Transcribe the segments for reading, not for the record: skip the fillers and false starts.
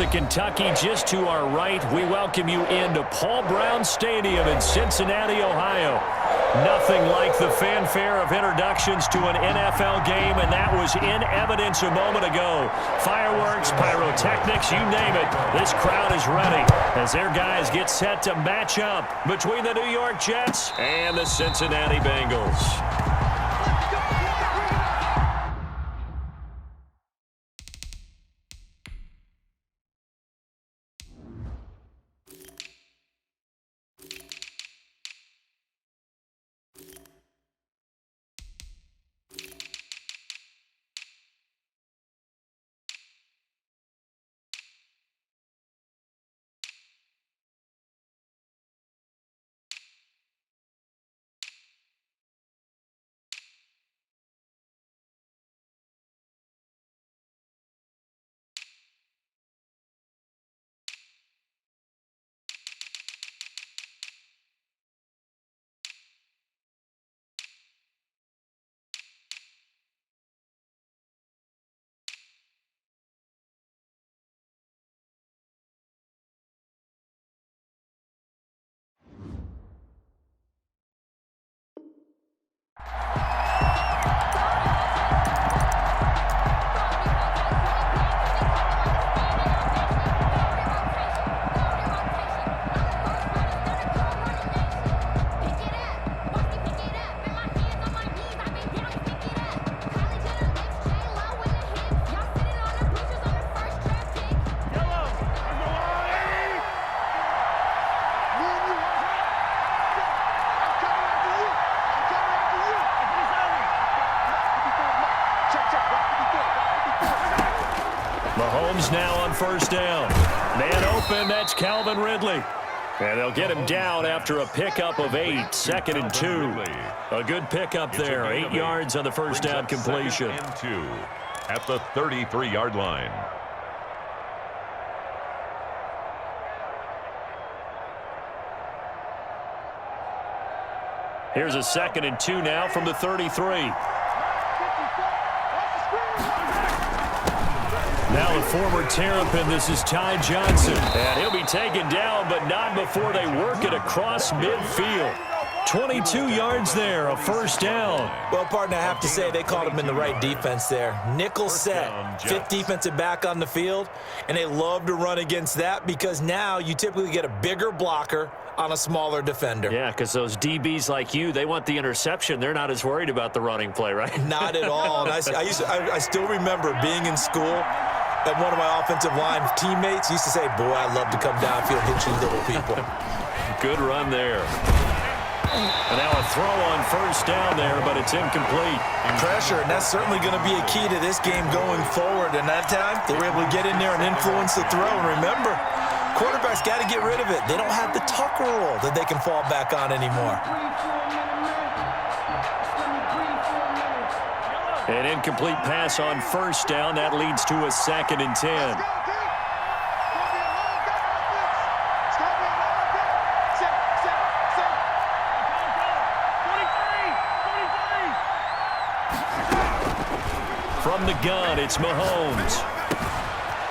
Kentucky just to our right. We welcome you into Paul Brown Stadium in Cincinnati, Ohio. Nothing like the fanfare of introductions to an NFL game, and that was in evidence a moment ago. Fireworks, pyrotechnics, you name it. This crowd is ready as their guys get set to match up between the New York Jets and the Cincinnati Bengals. Mahomes now on first down. Man open, that's Calvin Ridley. And they'll get him down after a pickup of 8, 2nd and 2. A good pickup there, 8 yards on the first down completion. At the 33-yard line. Here's a 2nd and 2 now from the 33. Now the former Terrapin, this is Ty Johnson. And he'll be taken down, but not before they work it across midfield. 22 yards there, a first down. Well, partner, I have to say they called him in the right defense there. Nickel set, fifth defensive back on the field, and they love to run against that because now you typically get a bigger blocker on a smaller defender. Yeah, because those DBs like you, they want the interception. They're not as worried about the running play, right? Not at all. And I still remember being in school, and one of my offensive line teammates used to say, boy, I love to come downfield, hit you little people. Good run there. And now a throw on first down there, but it's incomplete. Pressure, and that's certainly going to be a key to this game going forward. And that time, they were able to get in there and influence the throw. And remember, quarterbacks got to get rid of it. They don't have the Tucker rule that they can fall back on anymore. An incomplete pass on first down. That leads to a 2nd and 10. From the gun, it's Mahomes.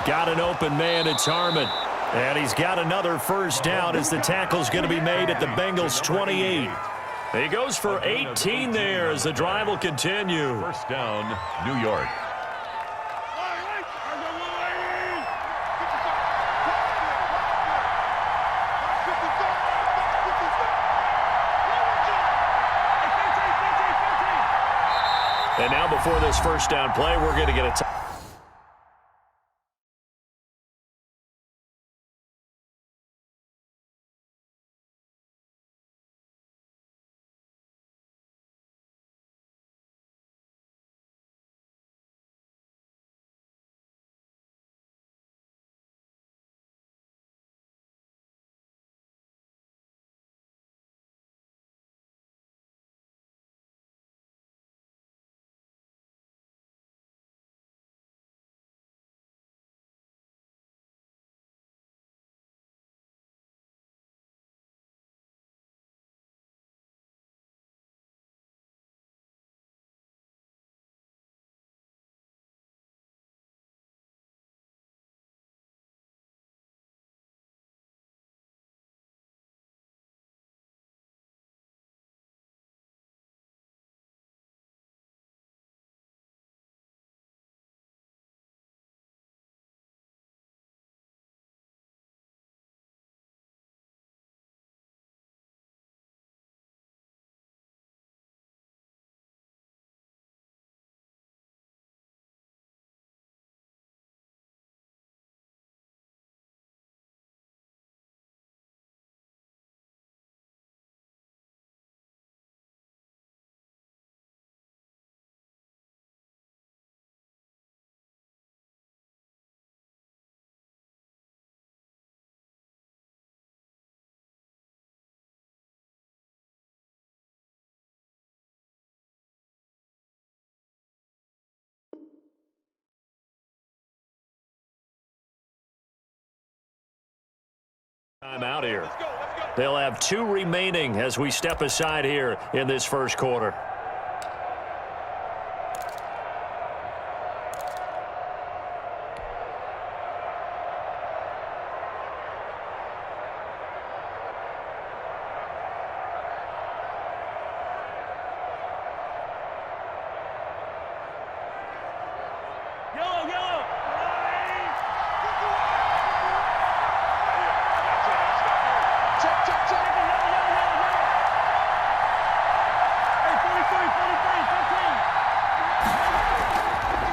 Got an open man, it's Harmon. And he's got another first down as the tackle's going to be made at the Bengals 28. He goes for 18 there as the drive will continue. First down, New York. And now before this first down play, we're going to get a Time out here. They'll have 2 remaining as we step aside here in this first quarter.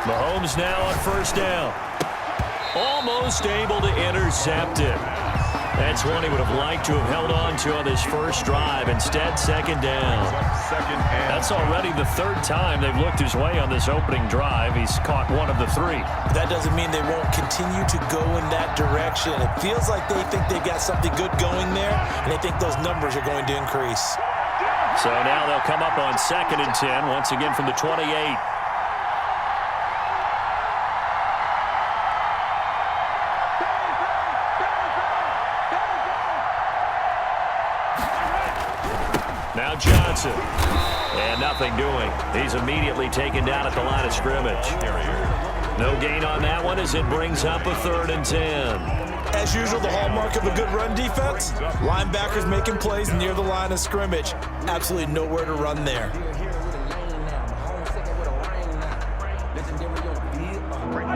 Mahomes now on first down. Almost able to intercept it. That's one he would have liked to have held on to on this first drive. Instead, second down. That's already the 3rd time they've looked his way on this opening drive. He's caught 1 of the 3. That doesn't mean they won't continue to go in that direction. It feels like they think they've got something good going there, and they think those numbers are going to increase. So now they'll come up on 2nd and 10, once again from the 28. Now Johnson. And nothing doing. He's immediately taken down at the line of scrimmage. No gain on that one as it brings up a 3rd and 10. As usual, the hallmark of a good run defense, linebackers making plays near the line of scrimmage. Absolutely nowhere to run there.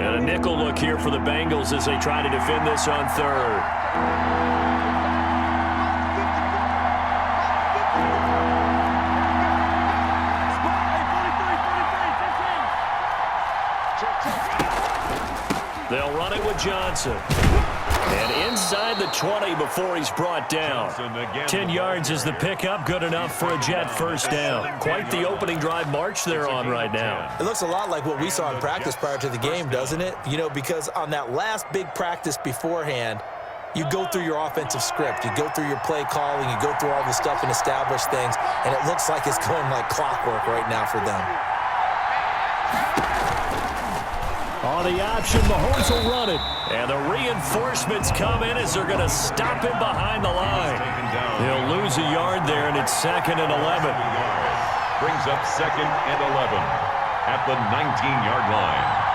And a nickel look here for the Bengals as they try to defend this on 3rd. They'll run it with Johnson. And inside the 20 before he's brought down. 10 yards is the pickup, good enough for a Jet first down. Quite the opening drive march they're on right now. It looks a lot like what we saw in practice prior to the game, doesn't it? You know, because on that last big practice beforehand, you go through your offensive script. You go through your play calling. You go through all the stuff and establish things. And it looks like it's going like clockwork right now for them. On the option, Mahomes will run it. And the reinforcements come in as they're going to stop him behind the line. He'll lose a yard there, and it's 2nd and 11. Brings up 2nd and 11 at the 19-yard line.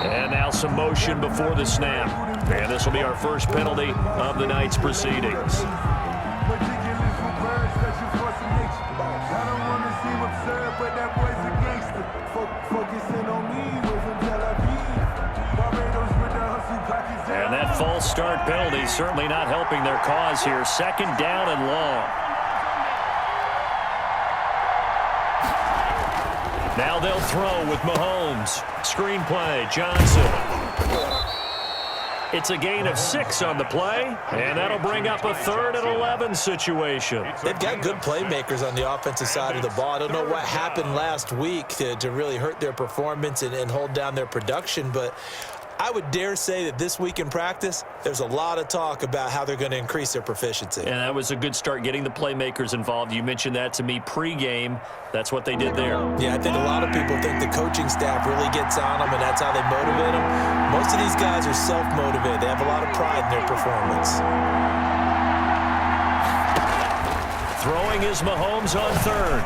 And now some motion before the snap. And this will be our first penalty of the night's proceedings. And that false start penalty certainly not helping their cause here. 2nd down and long. Now they'll throw with Mahomes. Screenplay, Johnson. It's a gain of 6 on the play, and that'll bring up a 3rd and 11 situation. They've got good playmakers on the offensive side of the ball. I don't know what happened last week to really hurt their performance and hold down their production, but I would dare say that this week in practice, there's a lot of talk about how they're going to increase their proficiency. And that was a good start getting the playmakers involved. You mentioned that to me pregame. That's what they did there. Yeah, I think a lot of people think the coaching staff really gets on them, and that's how they motivate them. Most of these guys are self-motivated. They have a lot of pride in their performance. Throwing is Mahomes on 3rd.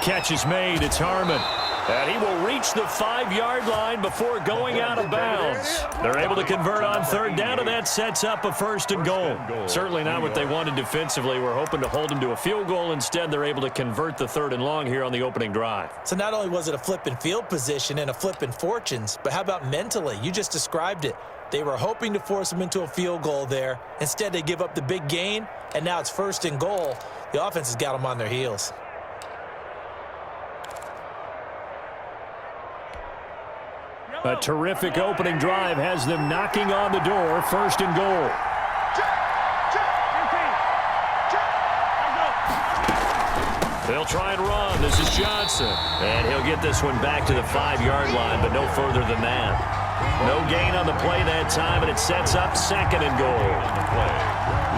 Catch is made. It's Harmon. And he will reach the 5-yard line before going out of bounds. They're able to convert on 3rd down, and that sets up a 1st and goal. Certainly not what they wanted defensively. We're hoping to hold them to a field goal. Instead, they're able to convert the 3rd and long here on the opening drive. So not only was it a flipping field position and a flipping fortunes, but how about mentally? You just described it. They were hoping to force them into a field goal there. Instead, they give up the big gain, and now it's 1st and goal. The offense has got them on their heels. A terrific opening drive has them knocking on the door. 1st and goal. They'll try and run. This is Johnson. And he'll get this one back to the 5-yard line, but no further than that. No gain on the play that time, and it sets up 2nd and goal.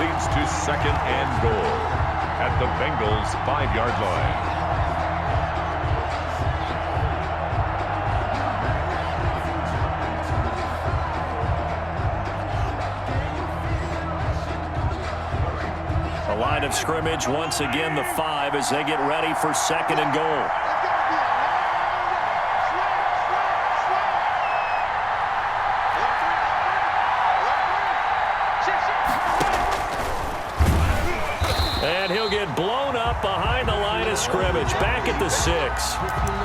Leads to 2nd and goal. at the Bengals' 5-yard line. The line of scrimmage, once again, the 5 as they get ready for 2nd and goal. And he'll get blown up behind the line of scrimmage, back at the 6.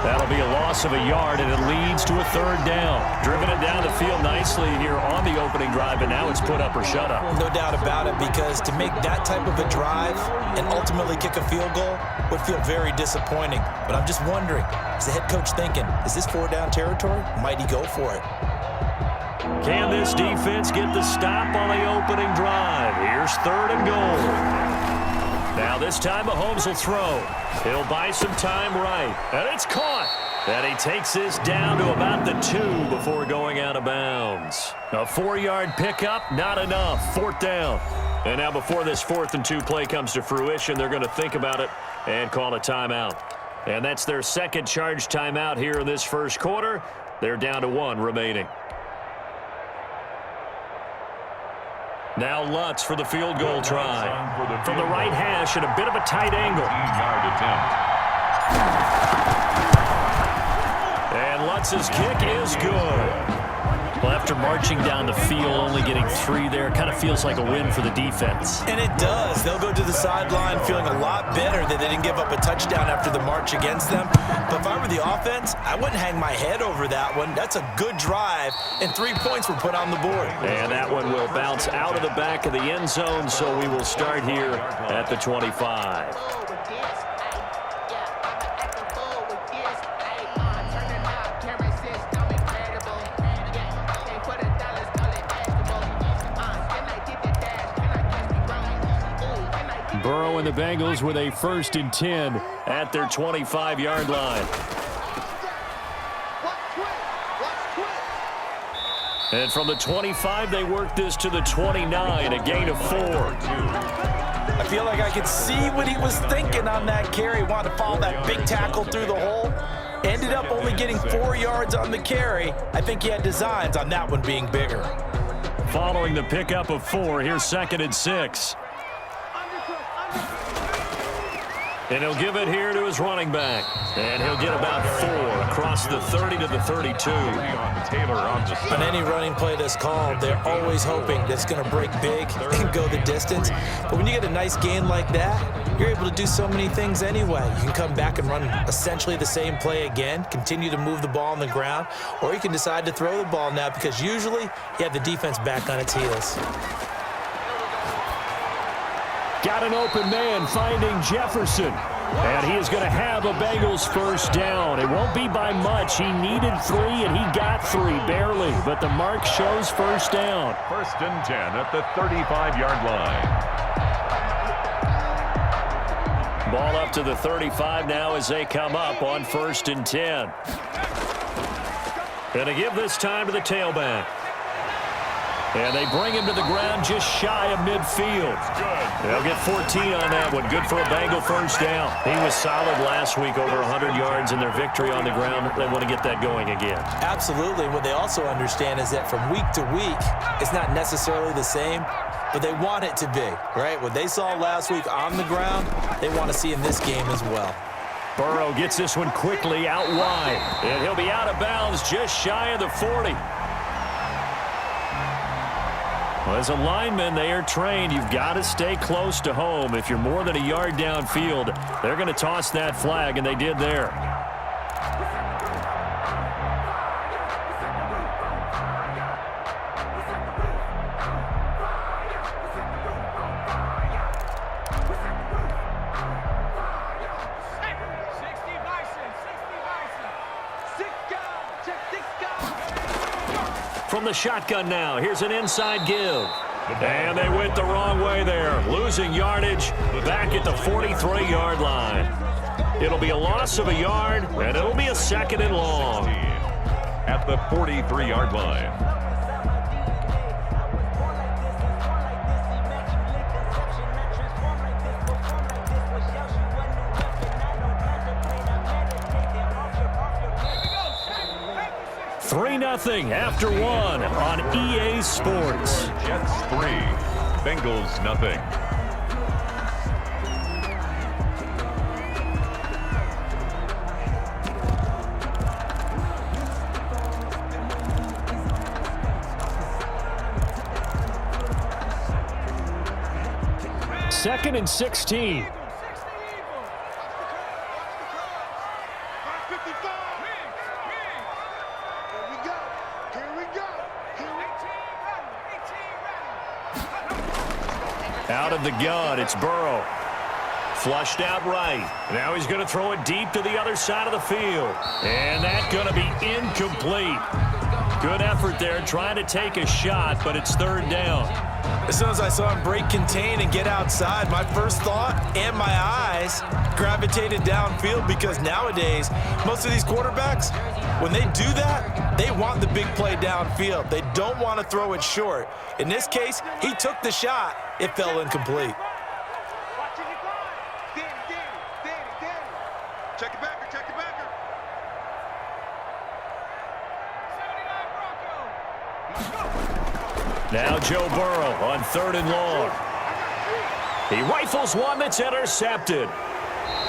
That'll be a loss of a yard, and it leads to a 3rd down. Driven it down the field nicely here on the opening drive, and now it's put up or shut up. No doubt about it, because to make that type of a drive and ultimately kick a field goal would feel very disappointing. But I'm just wondering, is the head coach thinking, is this 4-down territory? Might he go for it? Can this defense get the stop on the opening drive? Here's 3rd and goal. Now this time Mahomes will throw. He'll buy some time right. And it's caught. And he takes this down to about the 2 before going out of bounds. A 4-yard pickup, not enough. 4th down. And now before this 4th and 2 play comes to fruition, they're going to think about it and call a timeout. And that's their 2nd charge timeout here in this first quarter. They're down to 1 remaining. Now Lutz for the field goal try. From the right hash at a bit of a tight angle. 15-yard attempt. And Lutz's kick is good. Well, after marching down the field, only getting 3 there, kind of feels like a win for the defense. And it does. They'll go to the sideline feeling a lot better that they didn't give up a touchdown after the march against them. But if I were the offense, I wouldn't hang my head over that one. That's a good drive, and 3 points were put on the board. And that one will bounce out of the back of the end zone, so we will start here at the 25. Burrow and the Bengals with a 1st and 10 at their 25-yard line. And from the 25, they work this to the 29, a gain of 4. I feel like I could see what he was thinking on that carry. Wanted to follow that big tackle through the hole. Ended up only getting 4 yards on the carry. I think he had designs on that one being bigger. Following the pickup of 4, here's 2nd and 6. And he'll give it here to his running back. And he'll get about 4 across the 30 to the 32. On any running play that's called, they're always hoping that it's going to break big and go the distance. But when you get a nice gain like that, you're able to do so many things anyway. You can come back and run essentially the same play again, continue to move the ball on the ground, or you can decide to throw the ball now because usually you have the defense back on its heels. Got an open man finding Jefferson. And he is going to have a Bengals 1st down. It won't be by much. He needed 3, and he got 3, barely. But the mark shows 1st down. 1st and 10 at the 35-yard line. Ball up to the 35 now as they come up on 1st and 10. Going to give this time to the tailback. And they bring him to the ground just shy of midfield. They'll get 14 on that one. Good for a Bengal 1st down. He was solid last week, over 100 yards in their victory on the ground. They want to get that going again. Absolutely. What they also understand is that from week to week, it's not necessarily the same, but they want it to be, right? What they saw last week on the ground, they want to see in this game as well. Burrow gets this one quickly out wide. And he'll be out of bounds just shy of the 40. Well, as a lineman, they are trained. You've got to stay close to home. If you're more than a yard downfield, they're going to toss that flag, and they did there. From the shotgun now, here's an inside give. And they went the wrong way there, losing yardage back at the 43-yard line. It'll be a loss of a yard, and it'll be a 2nd and long. At the 43-yard line. 3-0 after one on EA Sports. Jets 3, Bengals nothing. Second and 16. Out of the gun, it's Burrow. Flushed out right. Now he's going to throw it deep to the other side of the field. And that's going to be incomplete. Good effort there trying to take a shot, but it's third down. As soon as I saw him break contain and get outside, my first thought and my eyes gravitated downfield, because nowadays, most of these quarterbacks, when they do that, they want the big play downfield. They don't want to throw it short. In this case, he took the shot. It fell incomplete. Check it backer, check it backer. Now Joe Burrow on third and long. He rifles one that's intercepted.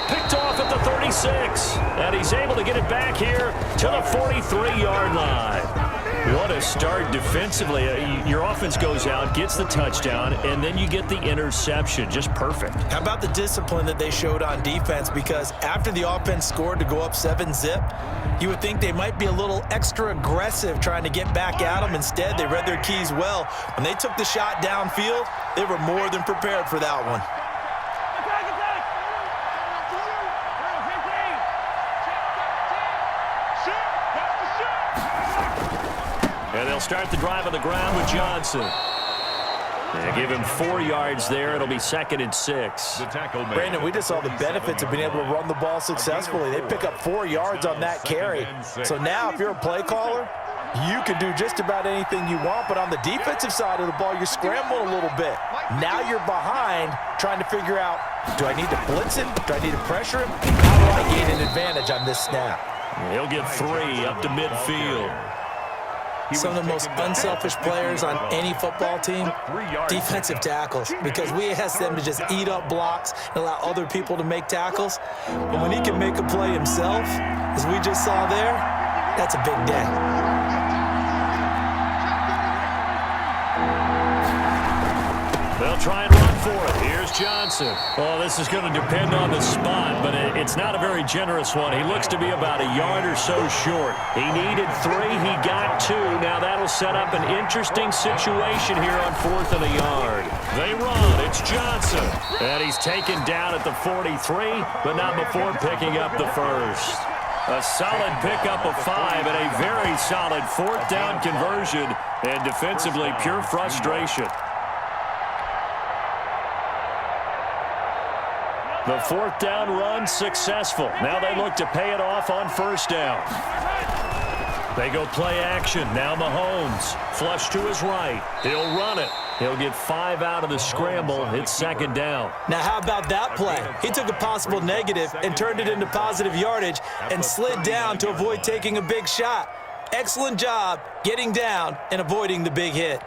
Picked off at the 36. And he's able to get it back here to the 43-yard line. What a start defensively. Your offense goes out, gets the touchdown, and then you get the interception. Just perfect. How about the discipline that they showed on defense? Because after the offense scored to go up 7-zip, you would think they might be a little extra aggressive trying to get back at them. Instead, they read their keys well. When they took the shot downfield, they were more than prepared for that one. And they'll start the drive on the ground with Johnson. They give him 4 yards there. It'll be second and 6. Brandon, we just saw the benefits of being able to run the ball successfully. They pick up 4 yards on that carry. So now if you're a play caller, you can do just about anything you want. But on the defensive side of the ball, you're scrambling a little bit. Now you're behind trying to figure out, do I need to blitz him? Do I need to pressure him? How do I gain an advantage on this snap? He'll get 3 up to midfield. Some of the most unselfish players on any football team, defensive tackles, because we ask them to just eat up blocks and allow other people to make tackles. But when he can make a play himself, as we just saw there, that's a big day. They'll try and run for it. Here's Johnson. Well, this is going to depend on the spot, but it's not a very generous one. He looks to be about a yard or so short. He needed 3. He got 2. Now that'll set up an interesting situation here on 4th and a yard. They run. It's Johnson. And he's taken down at the 43, but not before picking up the first. A solid pickup of 5 and a very solid 4th down conversion. And defensively, pure frustration. The 4th down run successful. Now they look to pay it off on 1st down. They go play action. Now Mahomes. Flush to his right. He'll run it. He'll get 5 out of the scramble. It's 2nd down. Now how about that play? He took a possible negative and turned it into positive yardage and slid down to avoid taking a big shot. Excellent job getting down and avoiding the big hit.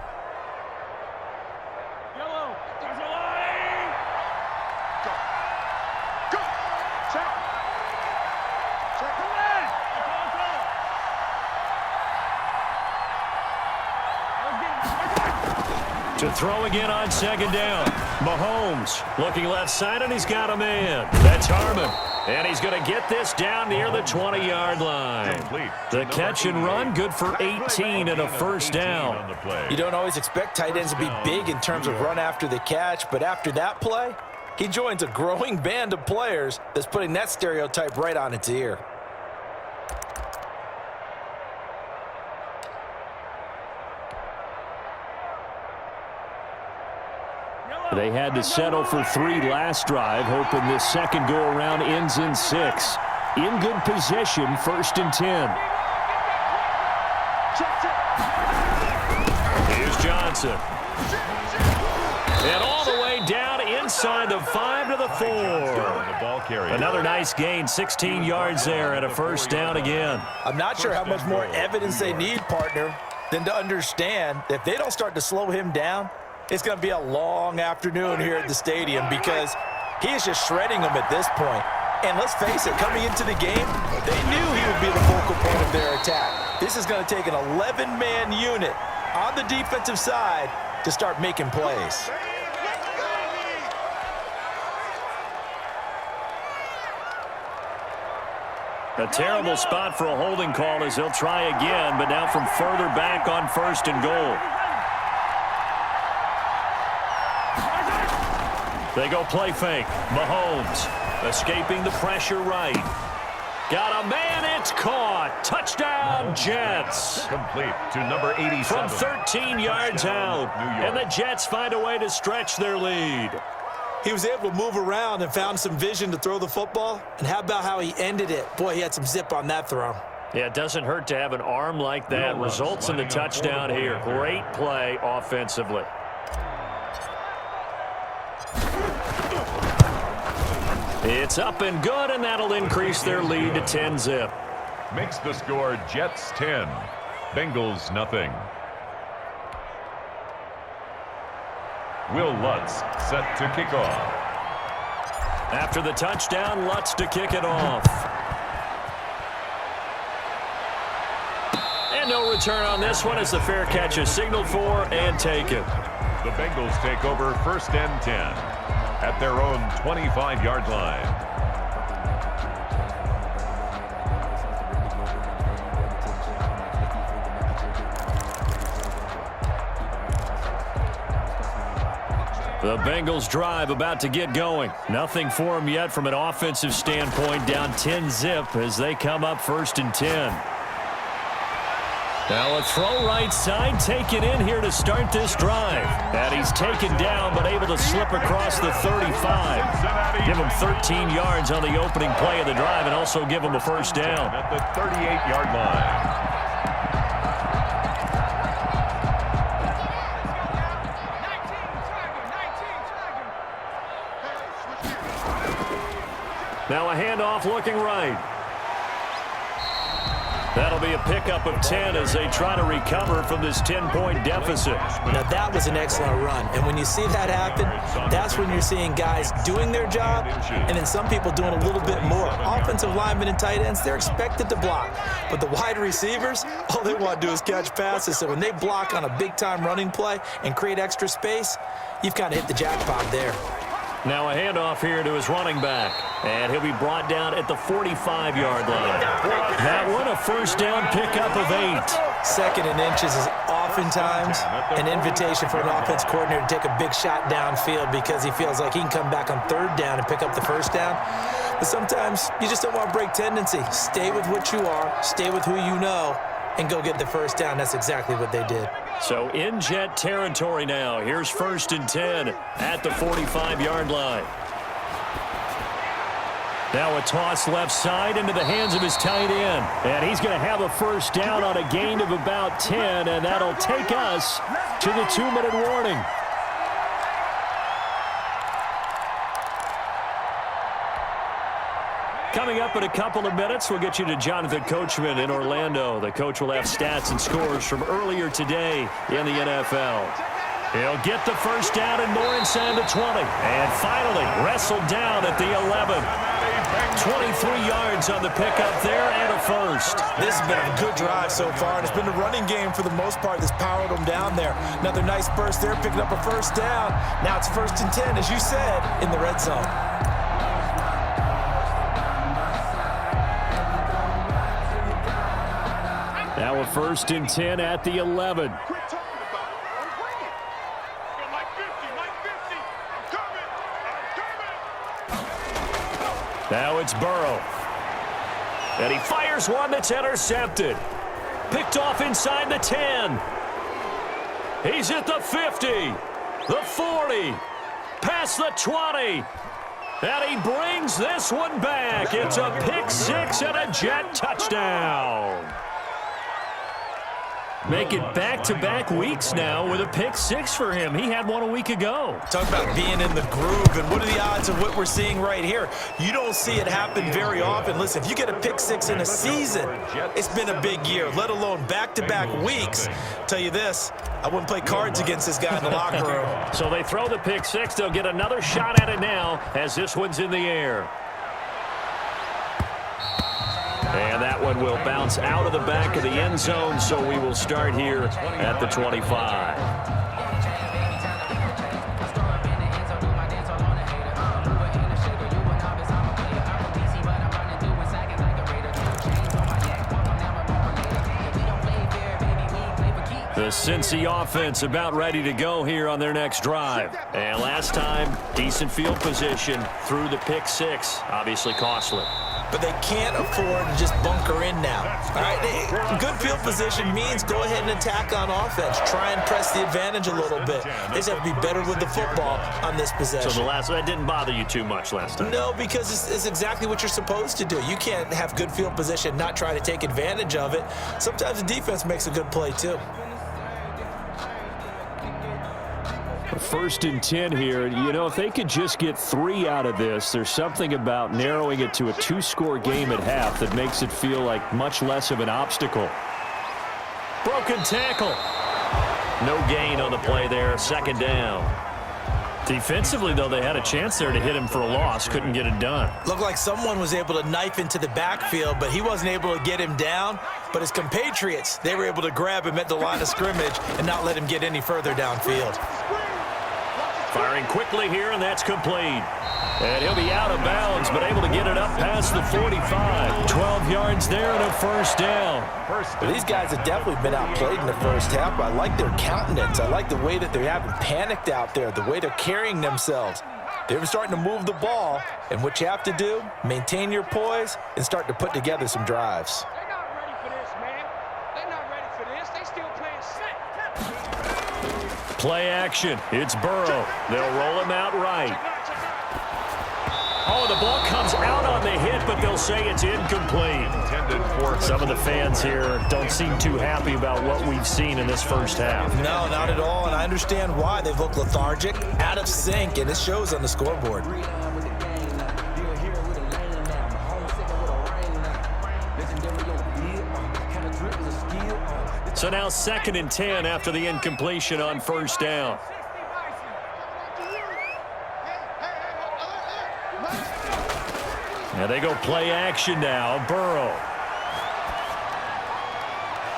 To throw again on 2nd down. Mahomes looking left side, and he's got a man. That's Harmon. And he's going to get this down near the 20-yard line. The catch and run, good for 18 and a 1st down. You don't always expect tight ends to be big in terms of run after the catch, but after that play, he joins a growing band of players that's putting that stereotype right on its ear. They had to settle for 3 last drive, hoping this second go-around ends in 6. In good position, 1st and 10. Here's Johnson. And all the way down inside the 5 him to the 4. The ball carrier. Another nice gain, 16 yards there and a first down again. I'm not sure how much more evidence they need, partner, than to understand that if they don't start to slow him down, it's going to be a long afternoon here at the stadium because he is just shredding them at this point. And let's face it, coming into the game, they knew he would be the focal point of their attack. This is going to take an 11-man unit on the defensive side to start making plays. A terrible spot for a holding call as they'll try again, but now from further back on 1st and goal. They go play fake. Mahomes escaping the pressure right. Got a man, it's caught. Touchdown, Jets. Complete to number 87. From 13 yards out, and the Jets find a way to stretch their lead. He was able to move around and found some vision to throw the football. And how about how he ended it? Boy, he had some zip on that throw. Yeah, it doesn't hurt to have an arm like that. Results in the touchdown here. Great play offensively. It's up and good, and that'll increase their lead to 10-zip. Makes the score Jets 10, Bengals nothing. Will Lutz set to kick off. After the touchdown, Lutz to kick it off. And no return on this one as the fair catch is signaled for and taken. The Bengals take over 1st and 10 at their own 25-yard line. The Bengals drive about to get going. Nothing for them yet from an offensive standpoint, down 10-zip as they come up 1st and 10. Now a throw right side taken in here to start this drive. And he's taken down but able to slip across the 35. Give him 13 yards on the opening play of the drive and also give him a first down. At the 38-yard line. Now a handoff looking right. That'll be a pickup of 10 as they try to recover from this 10-point deficit. Now that was an excellent run. And when you see that happen, that's when you're seeing guys doing their job and then some people doing a little bit more. Offensive linemen and tight ends, they're expected to block. But the wide receivers, all they want to do is catch passes. So when they block on a big-time running play and create extra space, you've kind of hit the jackpot there. Now a handoff here to his running back. And he'll be brought down at the 45-yard line. That one, a first down pickup of 8. 2nd and inches is oftentimes an invitation for an offense coordinator to take a big shot downfield because he feels like he can come back on 3rd down and pick up the first down. But sometimes you just don't want to break tendency. Stay with what you are, stay with who you know, and go get the first down. That's exactly what they did. So in Jet territory now. Here's 1st and 10 at the 45-yard line. Now a toss left side into the hands of his tight end. And he's going to have a first down on a gain of about 10, and that'll take us to the 2-minute warning. Coming up in a couple of minutes, we'll get you to Jonathan Coachman in Orlando. The coach will have stats and scores from earlier today in the NFL. He'll get the first down and more inside the 20. And finally, wrestled down at the 11. 23 yards on the pickup there and a first. This has been a good drive so far, and it's been the running game for the most part that's powered them down there. Another nice burst there, picking up a first down. Now it's 1st and 10, as you said, in the red zone. Now a 1st and 10 at the 11. Now it's Burrow. And he fires one that's intercepted. Picked off inside the 10. He's at the 50, the 40, past the 20. And he brings this one back. It's a pick 6 and a Jet touchdown. Make it back-to-back weeks now with a pick six for him. He had one a week ago. Talk about being in the groove, and what are the odds of what we're seeing right here? You don't see it happen very often. Listen, if you get a pick six in a season, it's been a big year, let alone back-to-back weeks. Tell you this, I wouldn't play cards against this guy in the locker room. So they throw the pick six. They'll get another shot at it now as this one's in the air. And that one will bounce out of the back of the end zone, so we will start here at the 25. The Cincy offense about ready to go here on their next drive. And last time, decent field position through the pick six. Obviously costly. But they can't afford to just bunker in now. All right, good field position means go ahead and attack on offense. Try and press the advantage a little bit. They just have to be better with the football on this possession. So that didn't bother you too much last time? No, because it's exactly what you're supposed to do. You can't have good field position, not try to take advantage of it. Sometimes the defense makes a good play too. First and 10 here. You know, if they could just get 3 out of this, there's something about narrowing it to a 2-score game at half that makes it feel like much less of an obstacle. Broken tackle. No gain on the play there. Second down. Defensively, though, they had a chance there to hit him for a loss. Couldn't get it done. Looked like someone was able to knife into the backfield, but he wasn't able to get him down. But his compatriots, they were able to grab him at the line of scrimmage and not let him get any further downfield. Firing quickly here, and that's complete. And he'll be out of bounds, but able to get it up past the 45. 12 yards there and a first down. Well, these guys have definitely been outplayed in the first half, but I like their countenance. I like the way that they're having panicked out there, the way they're carrying themselves. They're starting to move the ball, and what you have to do, maintain your poise and start to put together some drives. They're not ready for this, man. They're not ready for this. They still playing set. Play action. It's Burrow. They'll roll him out right. Oh, the ball comes out on the hit, but they'll say it's incomplete. Some of the fans here don't seem too happy about what we've seen in this first half. No, not at all, and I understand why. They've looked lethargic, out of sync, and it shows on the scoreboard. So now 2nd and 10 after the incompletion on first down. Now they go play action now. Burrow.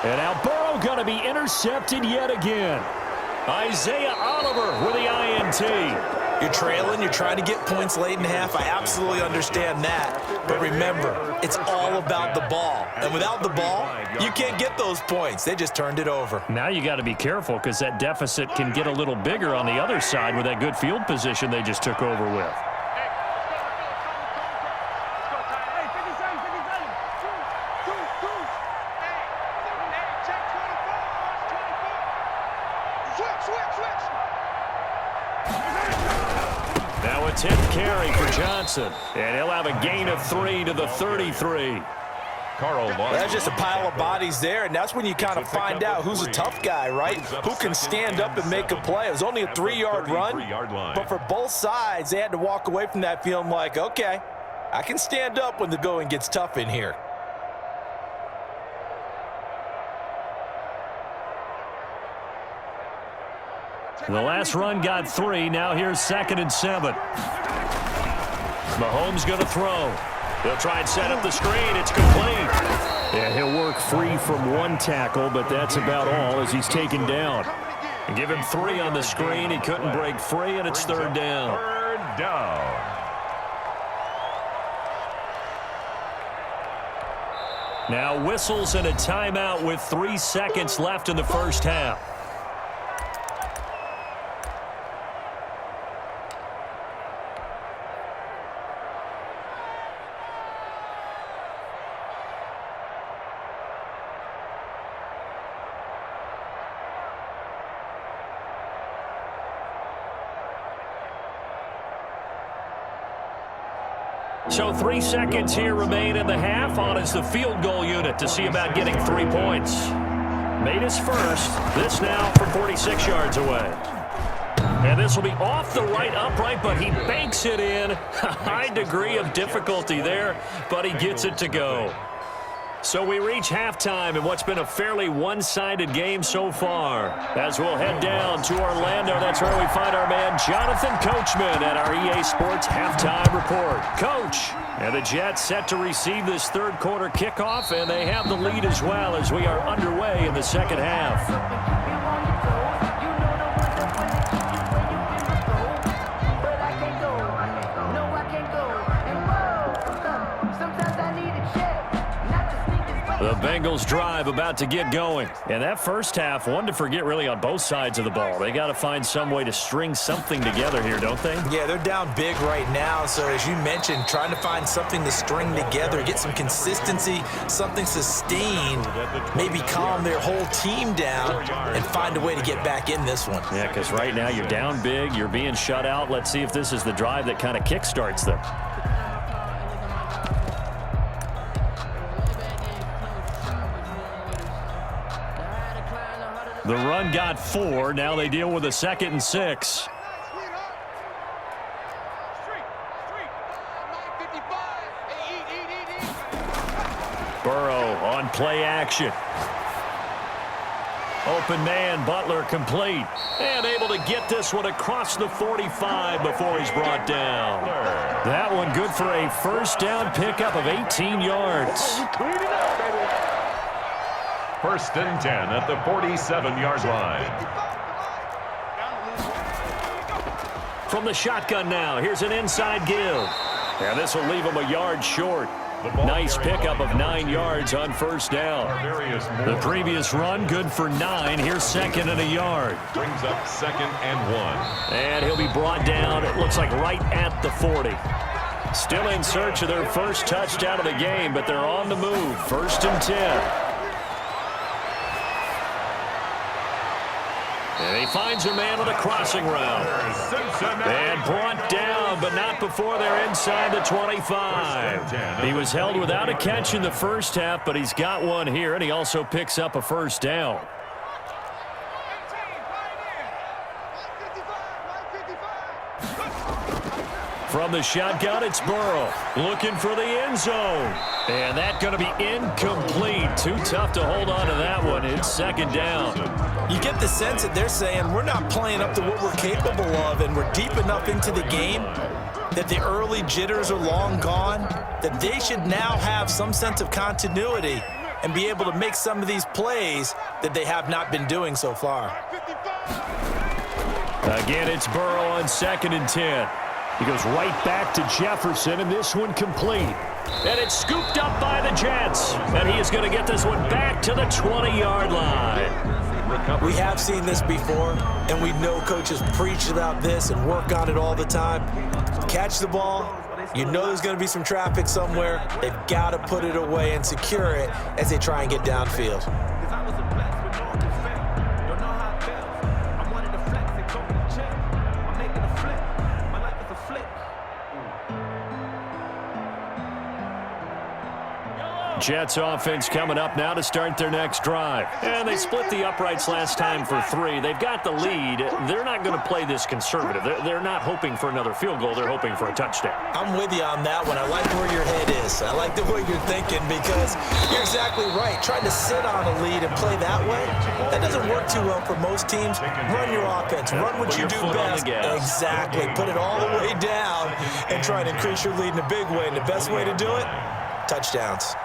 And now Burrow going to be intercepted yet again. Isaiah Oliver with the INT. You're trailing, you're trying to get points late in half. I absolutely understand that. But remember, it's all about the ball. And without the ball, you can't get those points. They just turned it over. Now you got to be careful because that deficit can get a little bigger on the other side with that good field position they just took over with. Now a 10th carry for Johnson. And he'll have a gain of 3 to the 33. That's just a pile of bodies there, and that's when you kind of find out who's a tough guy, right? Who can stand up and make a play. It was only a 3-yard run, but for both sides, they had to walk away from that feeling like, okay, I can stand up when the going gets tough in here. The last run got 3. Now here's 2nd and 7. Mahomes going to throw. He'll try and set up the screen. It's complete. Yeah, he'll work free from one tackle, but that's about all as he's taken down. And give him 3 on the screen. He couldn't break free, and it's 3rd down. Third down. Now whistles and a timeout with 3 seconds left in the first half. So 3 seconds here remain in the half on as the field goal unit to see about getting 3 points. made his first. This now from 46 yards away. And this will be off the right upright, but he banks it in. A high degree of difficulty there, but he gets it to go. So we reach halftime in what's been a fairly one-sided game so far. As we'll head down to Orlando, that's where we find our man Jonathan Coachman at our EA Sports Halftime Report. Coach, and the Jets set to receive this third quarter kickoff, and they have the lead as well as we are underway in the second half. The Bengals drive about to get going. And that first half, one to forget really on both sides of the ball. They got to find some way to string something together here, don't they? Yeah, they're down big right now. So as you mentioned, trying to find something to string together, get some consistency, something sustained, maybe calm their whole team down and find a way to get back in this one. Yeah, because right now you're down big, you're being shut out. Let's see if this is the drive that kind of kickstarts them. The run got 4. Now they deal with a 2nd and 6. Burrow on play action. Open man, Butler complete. And able to get this one across the 45 before he's brought down. That one good for a first down pickup of 18 yards. First and 10 at the 47-yard line. From the shotgun now, here's an inside give. And this will leave him a yard short. Nice pickup of 9 yards on first down. The previous run, good for 9. Here's 2nd and a yard. Brings up 2nd and 1. And he'll be brought down, it looks like right at the 40. Still in search of their first touchdown of the game, but they're on the move. First and 10. And he finds a man with a crossing route. And brought down, but not before they're inside the 25. He was held without a catch in the first half, but he's got one here, and he also picks up a first down. From the shotgun, it's Burrow looking for the end zone. And that's going to be incomplete. Too tough to hold on to that one. It's 2nd down. You get the sense that they're saying we're not playing up to what we're capable of, and we're deep enough into the game that the early jitters are long gone, that they should now have some sense of continuity and be able to make some of these plays that they have not been doing so far. Again, it's Burrow on 2nd and 10. He goes right back to Jefferson, and this one complete. And it's scooped up by the Jets. And he is going to get this one back to the 20-yard line. We have seen this before, and we know coaches preach about this and work on it all the time. Catch the ball. You know there's going to be some traffic somewhere. They've got to put it away and secure it as they try and get downfield. Jets offense coming up now to start their next drive. And they split the uprights last time for 3. They've got the lead. They're not going to play this conservative. They're not hoping for another field goal. They're hoping for a touchdown. I'm with you on that one. I like where your head is. I like the way you're thinking because you're exactly right. Trying to sit on a lead and play that way, that doesn't work too well for most teams. Run your offense. Run what you do best. Exactly. Put it all the way down and try to increase your lead in a big way. And the best way to do it, touchdowns.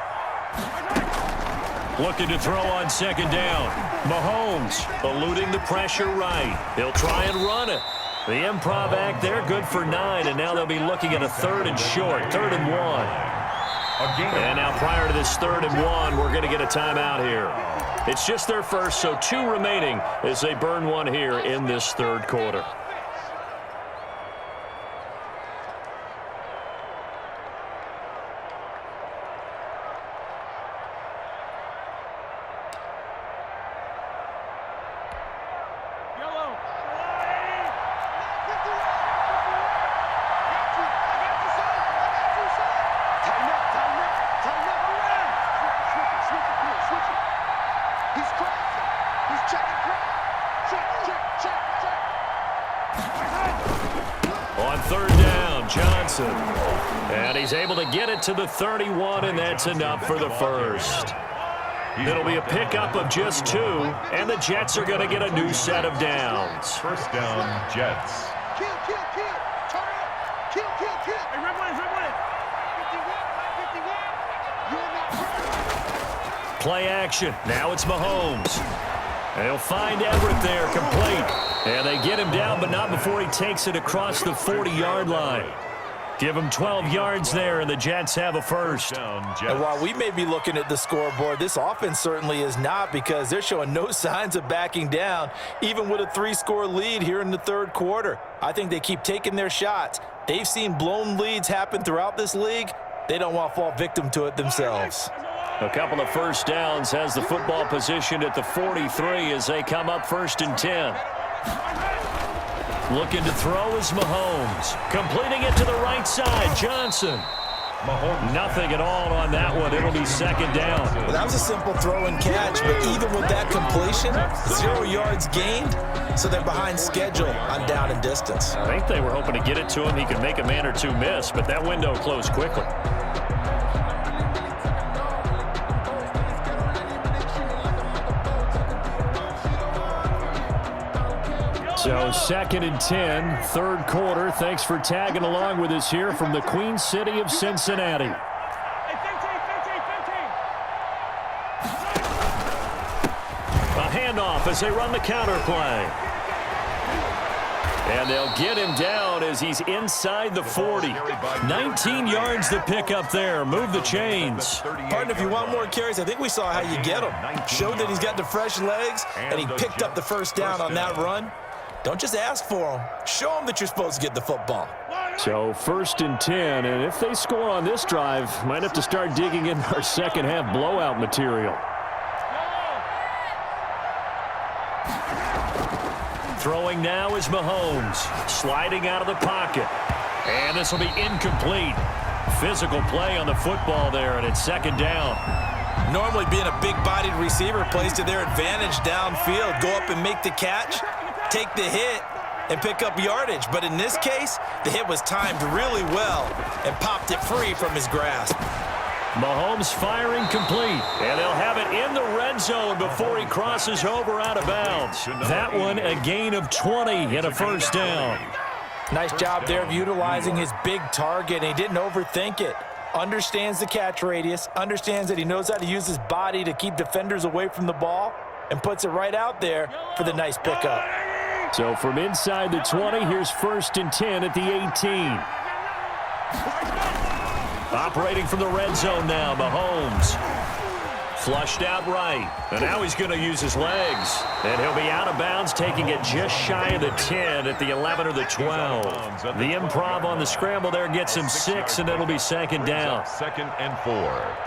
Looking to throw on 2nd down. Mahomes eluding the pressure right. He'll try and run it. The improv act there, good for 9, and now they'll be looking at a 3rd and short, 3rd and 1. And now prior to this 3rd and 1, we're going to get a timeout here. It's just their first, so 2 remaining as they burn one here in this 3rd quarter. Johnson. And he's able to get it to the 31, and that's enough for the first. It'll be a pickup of just 2, and the Jets are going to get a new set of downs. First down, Jets. Kill. Turn it. Kill. Hey, red one. 51. You're not hurt. Play action. Now it's Mahomes. They'll find Everett there, complete. And they get him down, but not before he takes it across the 40-yard line. Give him 12 yards there, and the Jets have a first. And while we may be looking at the scoreboard, this offense certainly is not, because they're showing no signs of backing down, even with a 3-score lead here in the third quarter. I think they keep taking their shots. They've seen blown leads happen throughout this league. They don't want to fall victim to it themselves. A couple of first downs, has the football positioned at the 43 as they come up 1st and 10. Looking to throw is Mahomes. Completing it to the right side, Johnson. Mahomes. Nothing at all on that one. It'll be 2nd down. Well, that was a simple throw and catch, but even with that completion, 0 yards gained, so they're behind schedule on down and distance. I think they were hoping to get it to him. He could make a man or two miss, but that window closed quickly. So 2nd and 10, third quarter. Thanks for tagging along with us here from the Queen City of Cincinnati. Hey, 15. A handoff as they run the counter play. And they'll get him down as he's inside the 40. 19 yards to pick up there. Move the chains. Partner, if you want more carries, I think we saw how you get him. Showed that he's got the fresh legs, and he picked up the first down on that run. Don't just ask for him. Show him that you're supposed to get the football. So 1st and 10, and if they score on this drive, might have to start digging in our second half blowout material. Throwing now is Mahomes, sliding out of the pocket. And this will be incomplete. Physical play on the football there, and it's 2nd down. Normally being a big-bodied receiver plays to their advantage downfield. Go up and make the catch, take the hit, and pick up yardage. But in this case, the hit was timed really well and popped it free from his grasp. Mahomes firing complete, and they'll have it in the red zone before he crosses over out of bounds. That one a gain of 20 and a first down. Nice job there of utilizing his big target, and he didn't overthink it. Understands the catch radius, understands that he knows how to use his body to keep defenders away from the ball, and puts it right out there for the nice pickup. So from inside the 20, here's 1st and 10 at the 18. Operating from the red zone now, Mahomes. Flushed out right. And now he's going to use his legs. And he'll be out of bounds, taking it just shy of the 10 at the 11 or the 12. The improv on the scramble there gets him 6, and it'll be 2nd down. 2nd and 4.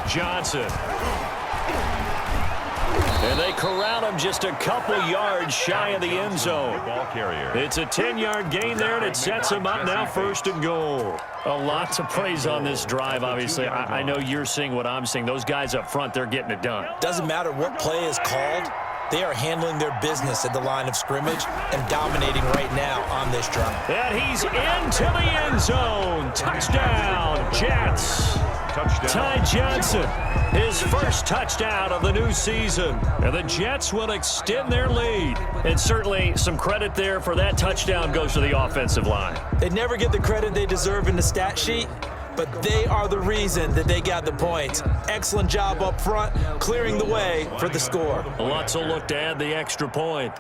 Johnson. And they corral him just a couple yards shy of the end zone. Ball carrier. It's a 10-yard gain there, and it sets him up now 1st and goal. A lot to praise on this drive, obviously. I know you're seeing what I'm seeing. Those guys up front, they're getting it done. Doesn't matter what play is called. They are handling their business at the line of scrimmage and dominating right now on this drive. And he's into the end zone. Touchdown, Jets. Touchdown. Ty Johnson, his first touchdown of the new season. And the Jets will extend their lead. And certainly some credit there for that touchdown goes to the offensive line. They never get the credit they deserve in the stat sheet, but they are the reason that they got the points. Excellent job up front, clearing the way for the score. Lots of look to add the extra point.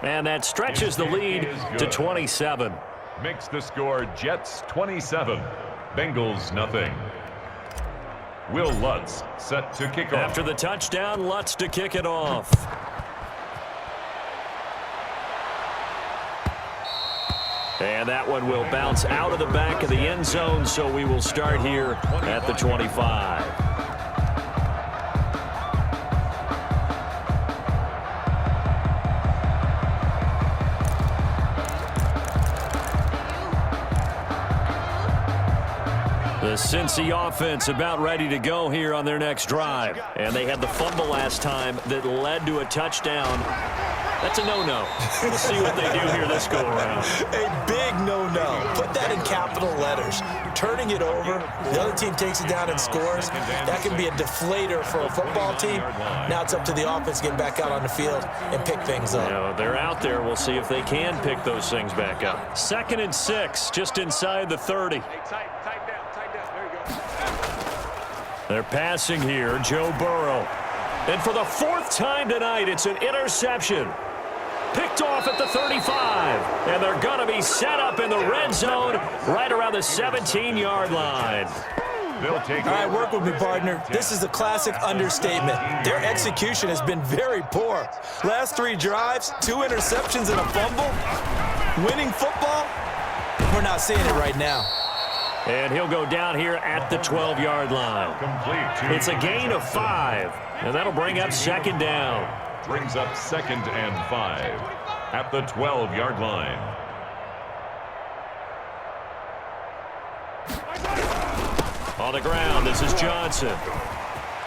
And that stretches the lead to 27. Makes the score Jets 27, Bengals nothing. Will Lutz set to kick off. After the touchdown, Lutz to kick it off. And that one will bounce out of the back of the end zone, so we will start here at the 25. The Cincy offense about ready to go here on their next drive. And they had the fumble last time that led to a touchdown. That's a no-no. We'll see what they do here this go-around. A big no-no. Put that in capital letters. Turning it over, the other team takes it down and scores. That can be a deflator for a football team. Now it's up to the offense to get back out on the field and pick things up. You know, they're out there. We'll see if they can pick those things back up. 2nd and 6, just inside the 30. Tighten down. There you go. They're passing here, Joe Burrow. And for the 4th time tonight, it's an interception. Picked off at the 35. And they're going to be set up in the red zone right around the 17-yard line. They'll take All right, work with me, partner. This is a classic understatement. Their execution has been very poor. Last 3 drives, 2 interceptions and a fumble. Winning football? We're not seeing it right now. And he'll go down here at the 12-yard line. complete. It's a gain of 5, and that'll bring up 2nd down. Brings up 2nd and 5 at the 12-yard line. On the ground, this is Johnson.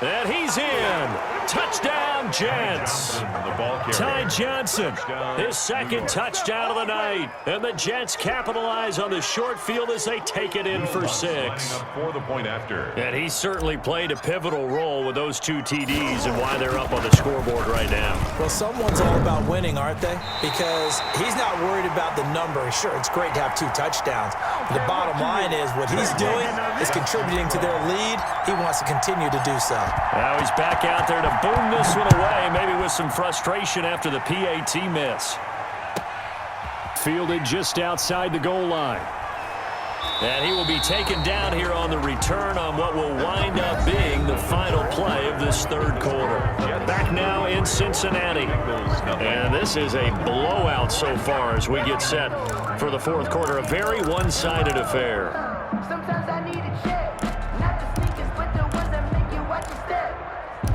And he's in. Touchdown, Jets. The ball carrier. Ty Johnson, his 2nd touchdown of the night. And the Jets capitalize on the short field as they take it in for 6. Lining up for the point after. And he certainly played a pivotal role with those 2 TDs and why they're up on the scoreboard right now. Well, someone's all about winning, aren't they? Because he's not worried about the number. Sure, it's great to have 2 touchdowns. But the bottom line is what he's doing is contributing to their lead. He wants to continue to do so. Now he's back out there to boom this one away, maybe with some frustration after the PAT miss. Fielded just outside the goal line. And he will be taken down here on the return on what will wind up being the final play of this 3rd quarter. Back now in Cincinnati. And this is a blowout so far as we get set for the 4th quarter. A very one-sided affair. Sometimes I need a check, not the sneakers, but the ones that make you watch your step.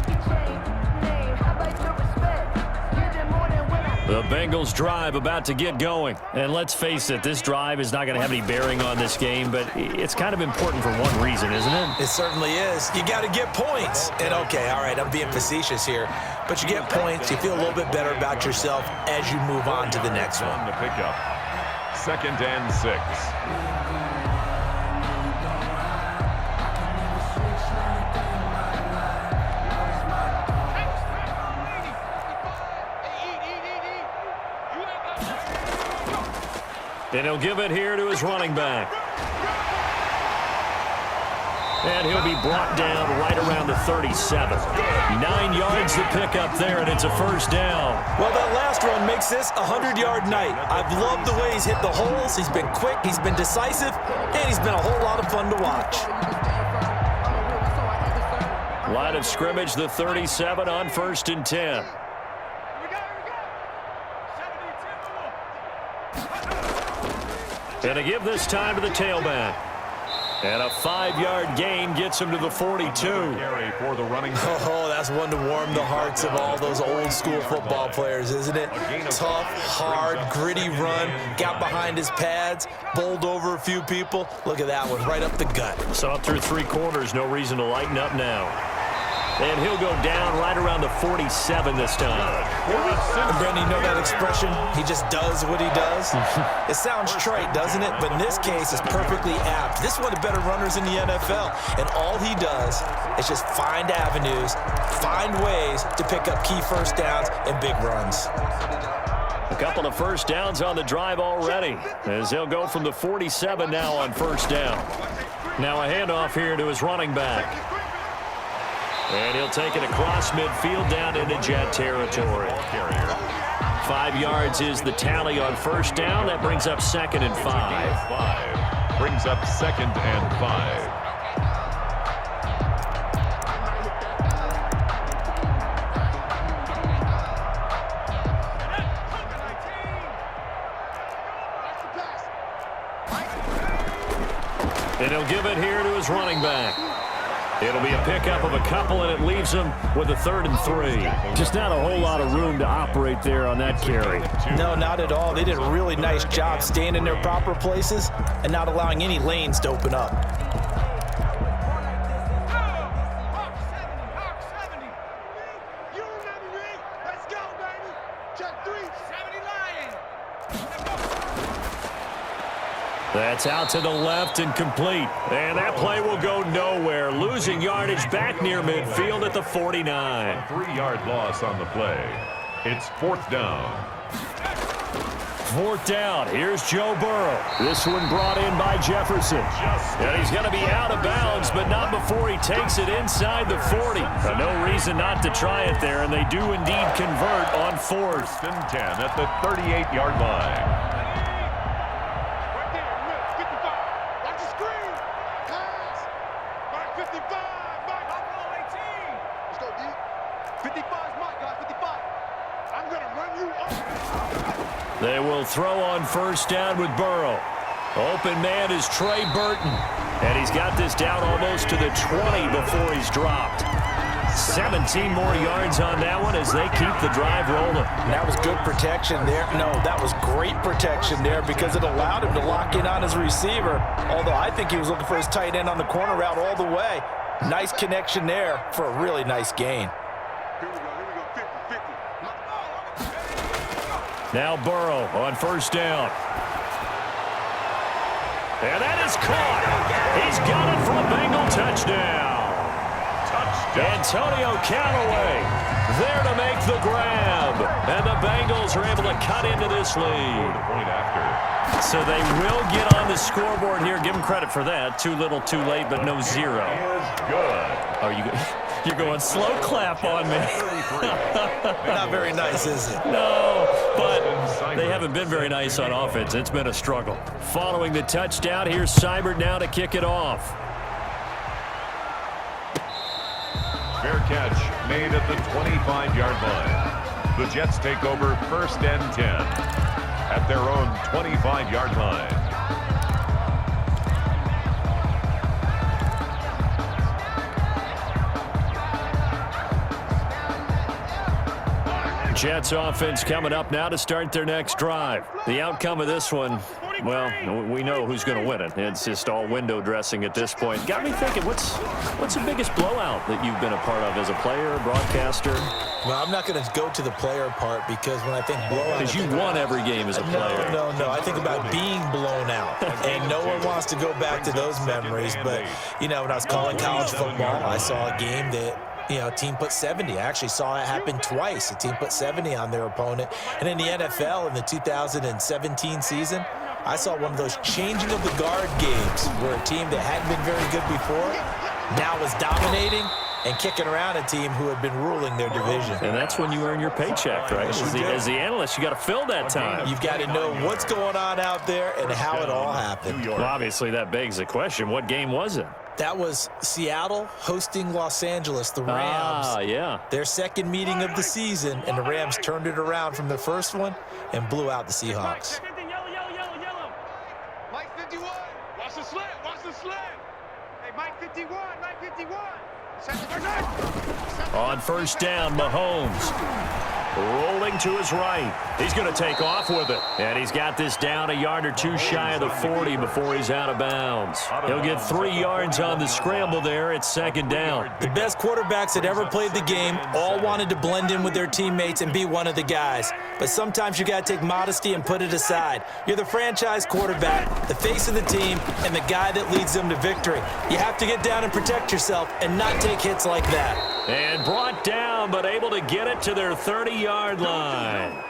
You change name, how about your respect? Give them more than when I... The Bengals drive about to get going. And let's face it, this drive is not going to have any bearing on this game, but it's kind of important for one reason, isn't it? It certainly is. You got to get points. And okay, all right, I'm being facetious here. But you get points, you feel a little bit better about yourself as you move on to the next one. To pick up 2nd and 6. And he'll give it here to his running back. And he'll be brought down right around the 37. 9 yards to pick up there, and it's a 1st down. Well, that last run makes this a 100-yard night. I've loved the way he's hit the holes. He's been quick, he's been decisive, and he's been a whole lot of fun to watch. Line of scrimmage, the 37 on 1st and 10. And to give this time to the tailback. And a 5-yard gain gets him to the 42. Carry for the running back. Oh, that's one to warm the hearts of all those old-school football players, isn't it? Tough, hard, gritty run. Got behind his pads, bowled over a few people. Look at that one, right up the gut. Saw through 3 quarters, no reason to lighten up now. And he'll go down right around the 47 this time. And Brandon, you know that expression? He just does what he does? It sounds trite, doesn't it? But in this case, it's perfectly apt. This is one of the better runners in the NFL. And all he does is just find avenues, find ways to pick up key 1st downs and big runs. A couple of 1st downs on the drive already, as he'll go from the 47 now on 1st down. Now a handoff here to his running back. And he'll take it across midfield down into Jet territory. 5 yards is the tally on 1st down. That brings up 2nd and 5. Brings up 2nd and 5. And he'll give it here to his running back. It'll be a pickup of a couple, and it leaves him with a 3rd and 3. Just not a whole lot of room to operate there on that carry. No, not at all. They did a really nice job staying in their proper places and not allowing any lanes to open up. That's out to the left and complete. And that play will go nowhere. Losing yardage back near midfield at the 49. A 3-yard loss on the play. It's 4th down. 4th down. Here's Joe Burrow. This one brought in by Jefferson. And he's going to be out of bounds, but not before he takes it inside the 40. No reason not to try it there, and they do indeed convert on 4th. 1st and 10 at the 38-yard line. Right there, look, 55. Watch the screen. Pass. Mark 55. Mark 18. Let's go, D. 55 is mine, guys. 55. I'm going to run you off. They will throw on 1st down with Burrow. Open man is Trey Burton. And he's got this down almost to the 20 before he's dropped. 17 more yards on that one as they keep the drive rolling. That was good protection there. No, that was great protection there because it allowed him to lock in on his receiver. Although I think he was looking for his tight end on the corner route all the way. Nice connection there for a really nice gain. Here we go, 50-50. Now Burrow on 1st down. And that is caught. He's got it for a Bengal touchdown. Antonio Callaway there to make the grab. And the Bengals are able to cut into this lead. Point after. So they will get on the scoreboard here. Give them credit for that. Too little, too late, but no zero. Is good. Are you? You're going slow clap on me. Not very nice, is it? No, but they haven't been very nice on offense. It's been a struggle. Following the touchdown, here's Seibert now to kick it off. Fair catch made at the 25-yard line. The Jets take over 1st and 10 at their own 25-yard line. Jets offense coming up now to start their next drive. The outcome of this one, well, we know who's going to win it. It's just all window dressing at this point. Got me thinking, what's the biggest blowout that you've been a part of as a player, broadcaster? Well, I'm not going to go to the player part because when I think blowout... Because you won every game as a player. No. I think about being blown out. And no one wants to go back to those memories. But, you know, when I was calling college football, I saw a game that... You know, a team put 70. I actually saw it happen twice. A team put 70 on their opponent. And in the NFL in the 2017 season, I saw one of those changing of the guard games where a team that hadn't been very good before now was dominating and kicking around a team who had been ruling their division. And that's when you earn your paycheck, right? As the analyst, you got to fill that time. You've got to know what's going on out there and how it all happened. Well, obviously, that begs the question, what game was it? That was Seattle hosting Los Angeles, the Rams. Yeah. Their second meeting of the season, and the Rams turned it around from the first one and blew out the Seahawks. Yellow. Mike 51. Watch the slant. Hey, Mike 51. On 1st down, Mahomes rolling to his right. He's going to take off with it. And he's got this down a yard or two shy of the 40 before he's out of bounds. He'll get 3 yards on the scramble there. It's 2nd down. The best quarterbacks that ever played the game all wanted to blend in with their teammates and be one of the guys. But sometimes you got to take modesty and put it aside. You're the franchise quarterback, the face of the team, and the guy that leads them to victory. You have to get down and protect yourself and not take hits like that. And brought down, but able to get it to their 30-yard line.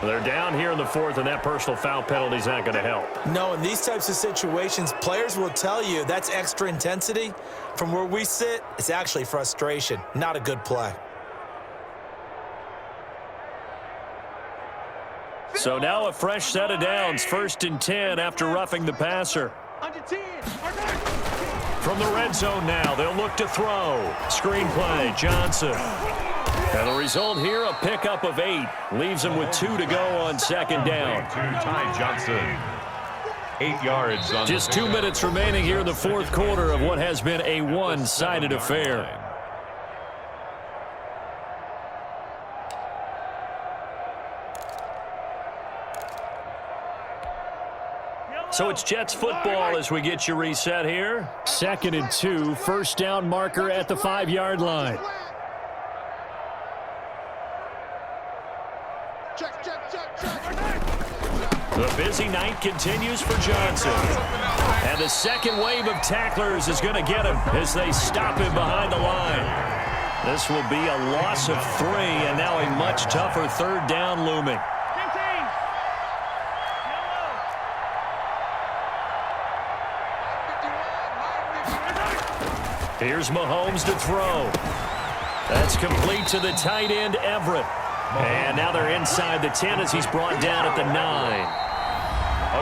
They're down here in the 4th, and that personal foul penalty is not going to help. No, in these types of situations, players will tell you that's extra intensity. From where we sit, it's actually frustration, not a good play. So now a fresh set of downs, 1st and 10 after roughing the passer. Under 10. From the red zone now, they'll look to throw. Screen play, Johnson. And the result here, a pickup of 8. Leaves him with 2 to go on 2nd down. To Ty Johnson. 8 yards on Just 2 minutes remaining here in the 4th quarter of what has been a one-sided affair. So it's Jets football as we get you reset here. 2nd and 2, 1st down marker at the 5-yard line. Check. The busy night continues for Johnson. And the second wave of tacklers is going to get him as they stop him behind the line. This will be a loss of 3, and now a much tougher third down looming. Here's Mahomes to throw. That's complete to the tight end, Everett. And now they're inside the 10 as he's brought down at the 9.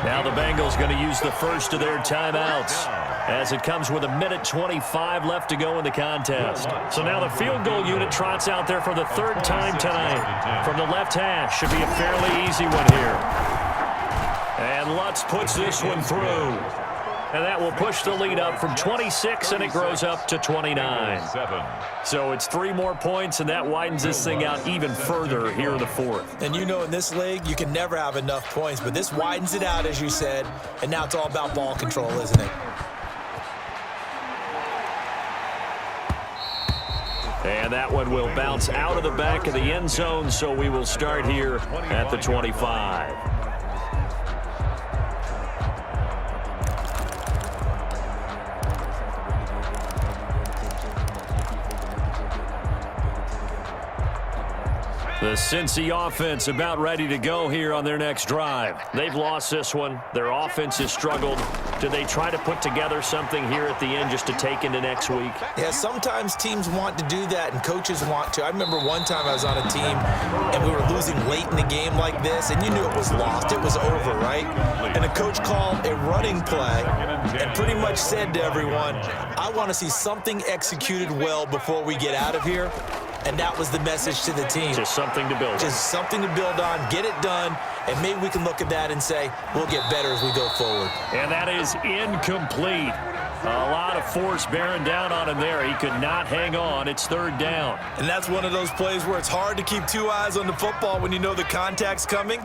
Now the Bengals going to use the first of their timeouts as it comes with 1:25 left to go in the contest. So now the field goal unit trots out there for the third time tonight from the left hash. Should be a fairly easy one here. And Lutz puts this one through. And that will push the lead up from 26, and it grows up to 29. So it's 3 more points, and that widens this thing out even further here in the fourth. And you know, in this league, you can never have enough points, but this widens it out, as you said, and now it's all about ball control, isn't it? And that one will bounce out of the back of the end zone, so we will start here at the 25. The Cincy offense about ready to go here on their next drive. They've lost this one. Their offense has struggled. Do they try to put together something here at the end just to take into next week? Yeah, sometimes teams want to do that and coaches want to. I remember one time I was on a team and we were losing late in the game like this, and you knew it was lost. It was over, right? And the coach called a running play and pretty much said to everyone, I want to see something executed well before we get out of here. And that was the message to the team. Just something to build on. Just something to build on, get it done, and maybe we can look at that and say, we'll get better as we go forward. And that is incomplete. A lot of force bearing down on him there. He could not hang on. It's third down. And that's one of those plays where it's hard to keep 2 eyes on the football when you know the contact's coming,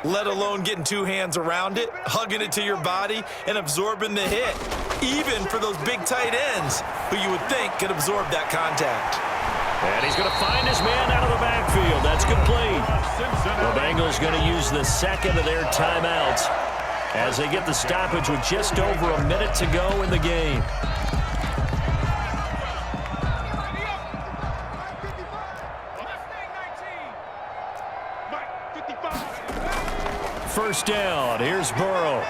let alone getting 2 hands around it, hugging it to your body, and absorbing the hit. Even for those big tight ends who you would think could absorb that contact. And he's going to find his man out of the backfield. That's complete. The Bengals going to use the second of their timeouts as they get the stoppage with just over a minute to go in the game. First down. Here's Burrow.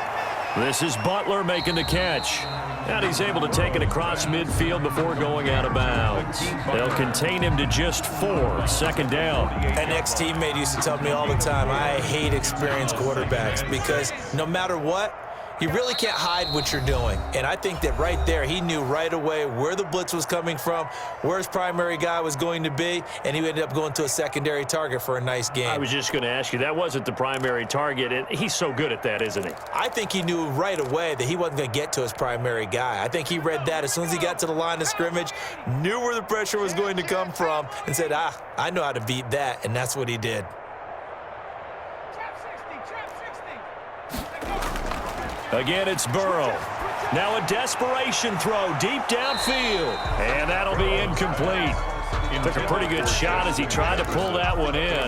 This is Butler making the catch. And he's able to take it across midfield before going out of bounds. They'll contain him to just 4. Second down. An ex-teammate used to tell me all the time, I hate experienced quarterbacks because no matter what, you really can't hide what you're doing. And I think that right there, he knew right away where the blitz was coming from, where his primary guy was going to be, and he ended up going to a secondary target for a nice game. I was just going to ask you, that wasn't the primary target, and he's so good at that, isn't he? I think he knew right away that he wasn't going to get to his primary guy. I think he read that as soon as he got to the line of scrimmage, knew where the pressure was going to come from, and said, I know how to beat that, and that's what he did. Again, it's Burrow. Now a desperation throw deep downfield. And that'll be incomplete. Took a pretty good shot as he tried to pull that one in.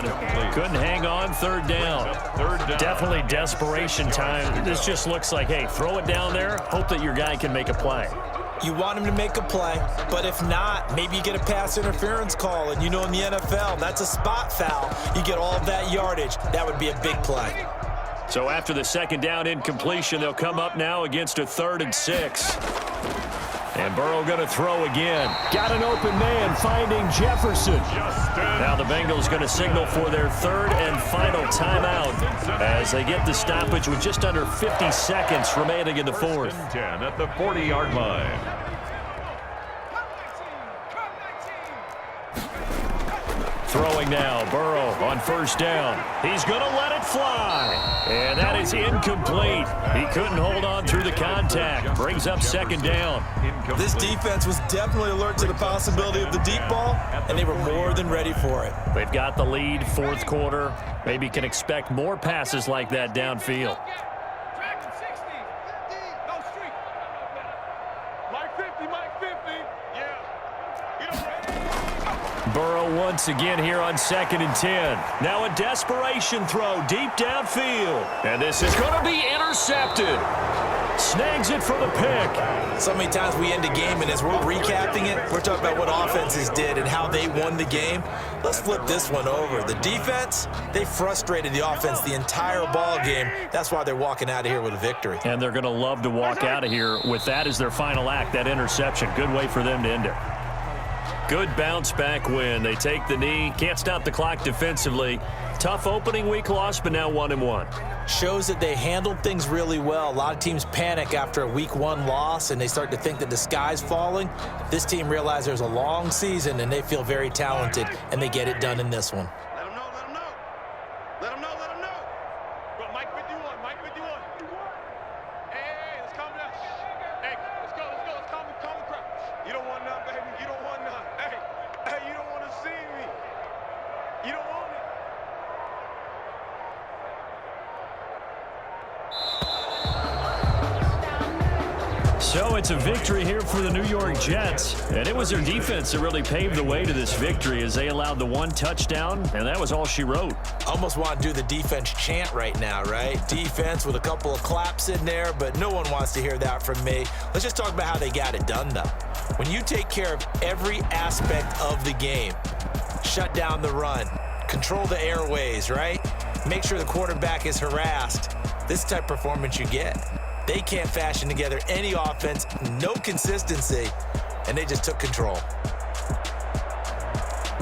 Couldn't hang on. Third down. Definitely desperation time. This just looks like, hey, throw it down there. Hope that your guy can make a play. You want him to make a play, but if not, maybe you get a pass interference call. And you know in the NFL, that's a spot foul. You get all of that yardage. That would be a big play. So after the second down incompletion, they'll come up now against a 3rd and 6. And Burrow going to throw again. Got an open man finding Jefferson. Now the Bengals going to signal for their 3rd and final timeout as they get the stoppage with just under 50 seconds remaining in the 4th. 10 at the 40-yard line. Throwing now, Burrow on first down. He's going to let it fly. And that is incomplete. He couldn't hold on through the contact. Brings up second down. This defense was definitely alert to the possibility of the deep ball, and they were more than ready for it. They've got the lead, 4th quarter. Maybe can expect more passes like that downfield. Burrow once again here on 2nd and 10. Now a desperation throw deep downfield. And this is going to be intercepted. Snags it for the pick. So many times we end a game, and as we're recapping it, we're talking about what offenses did and how they won the game. Let's flip this one over. The defense, they frustrated the offense the entire ball game. That's why they're walking out of here with a victory. And they're going to love to walk out of here with that as their final act, that interception. Good way for them to end it. Good bounce-back win. They take the knee. Can't stop the clock defensively. Tough opening week loss, but now 1-1. Shows that they handled things really well. A lot of teams panic after a week 1 loss, and they start to think that the sky's falling. This team realizes there's a long season, and they feel very talented, and they get it done in this one. Let them know, let them know. Let them know, let them know. Bro, Mike 51, Mike 51. Hey, let's calm down. Hey, let's go, let's calm the crowd. You don't want none, baby, you don't want none. Hey, you don't want to see me. You don't want it. So it's a victory here for the New York Jets. And it was their defense that really paved the way to this victory as they allowed the 1 touchdown, and that was all she wrote. Almost want to do the defense chant right now, right? Defense with a couple of claps in there, but no one wants to hear that from me. Let's just talk about how they got it done, though. When you take care of every aspect of the game, shut down the run, control the airways, right? Make sure the quarterback is harassed. This type of performance you get. They can't fashion together any offense, no consistency, and they just took control.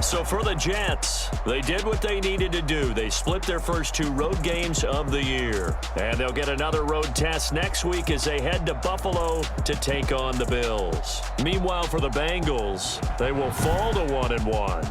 So for the Jets, they did what they needed to do. They split their first 2 road games of the year. And they'll get another road test next week as they head to Buffalo to take on the Bills. Meanwhile, for the Bengals, they will fall to 1-1.